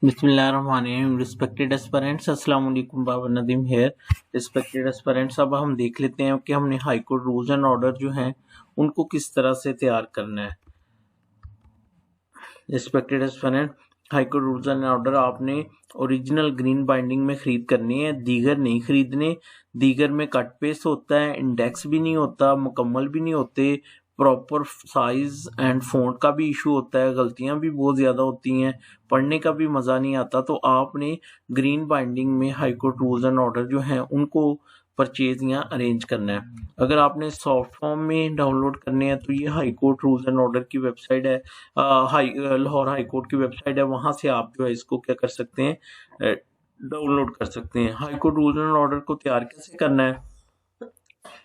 बिस्मिल्लाहिर्रहमानिर्रहीम। Respected aspirants, अस्सलाम वालेकुम। Babar Nadeem here. Respected aspirants, अब हम देख लेते हैं कि हमने high court rules and order जो हैं उनको किस तरह से तैयार करना है। Respected aspirant, high court rules and order आपने ओरिजिनल ग्रीन बाइंडिंग में खरीद करनी है, दीगर नहीं खरीदने। दीगर में कट पेस्ट होता है, इंडेक्स भी नहीं होता, मुकम्मल भी नहीं होते, प्रॉपर साइज एंड फ़ॉन्ट का भी इशू होता है, गलतियां भी बहुत ज़्यादा होती हैं, पढ़ने का भी मज़ा नहीं आता। तो आपने ग्रीन बाइंडिंग में high court rules and order जो हैं उनको परचेज या अरेंज करना है। अगर आपने सॉफ्ट फॉर्म में डाउनलोड करने हैं तो ये high court rules and order की वेबसाइट है, लाहौर हाई कोर्ट की वेबसाइट है, वहां से आप जो है इसको क्या कर सकते हैं, डाउनलोड कर सकते हैं। High court rules and order को तैयार कैसे करना है,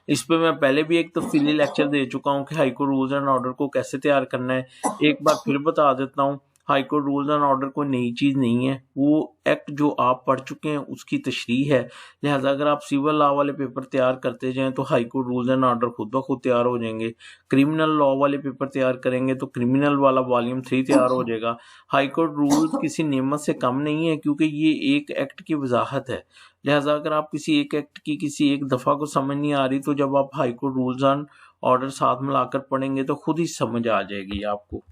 इस पे मैं पहले भी एक तफसीली लेक्चर दे चुका हूँ कि high court rules and order को कैसे तैयार करना है। एक बार फिर बता देता हूँ, high court rules and order कोई नई चीज़ नहीं है, वो एक्ट जो आप पढ़ चुके हैं उसकी तशरीह है। लिहाजा अगर आप सिविल लॉ वाले पेपर तैयार करते जाएं तो high court rules and order खुद ब खुद तैयार हो जाएंगे। क्रिमिनल लॉ वाले पेपर तैयार करेंगे तो क्रिमिनल वाला वॉल्यूम 3 तैयार हो जाएगा। हाई कोर्ट रूल्स किसी नेमत से कम नहीं है, क्योंकि ये एक एक्ट की वजाहत है। लिहाजा अगर आप किसी एक एक्ट की किसी एक दफ़ा को समझ नहीं आ रही तो जब आप high court rules and order साथ मिलाकर पढ़ेंगे तो खुद ही समझ आ जाएगी आपको।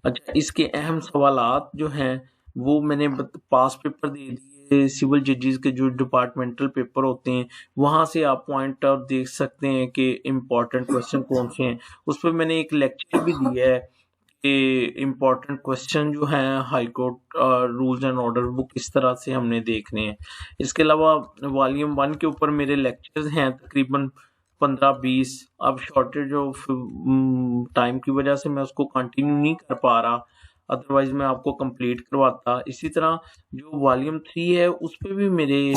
अच्छा, इसके अहम सवालात जो हैं वो मैंने पास पेपर दे दिए, सिविल जजेस के जो डिपार्टमेंटल पेपर होते हैं वहां से आप पॉइंट आउट देख सकते हैं कि इम्पोर्टेंट क्वेश्चन कौन से हैं। उस पर मैंने एक लेक्चर भी दिया है कि इम्पोर्टेंट क्वेश्चन जो हैं high court rules and order वो किस तरह से हमने देखने हैं। इसके अलावा वॉल्यूम 1 के ऊपर मेरे लेक्चर्स हैं तकरीबन 15-20। अब शॉर्टेज ऑफ टाइम की वजह से मैं उसको कंटिन्यू नहीं कर पा रहा, अदरवाइज मैं आपको कंप्लीट करवाता। इसी तरह जो वॉल्यूम 3 है उस पे भी मेरे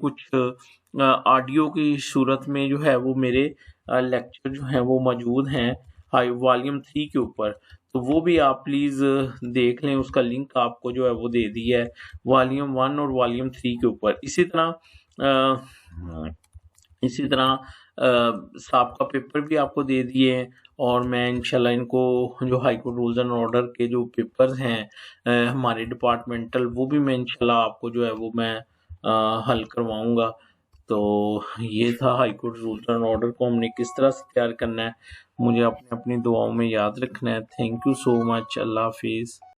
कुछ ऑडियो की सूरत में जो है वो मेरे लेक्चर जो हैं वो मौजूद हैं हाई वॉल्यूम 3 के ऊपर, तो वो भी आप प्लीज़ देख लें। उसका लिंक आपको जो है वो दे दिया है वॉल्यूम 1 और वॉल्यूम 3 के ऊपर। इसी तरह साहब का पेपर भी आपको दे दिए हैं, और मैं इंशाल्लाह इनको जो high court rules and order के जो पेपर्स हैं हमारे डिपार्टमेंटल, वो भी मैं इंशाल्लाह आपको जो है वो मैं हल करवाऊंगा। तो ये था high court rules and order को हमने किस तरह से तैयार करना है। मुझे अपनी दुआओं में याद रखना है। Thank you so much. अल्लाह हाफिज़।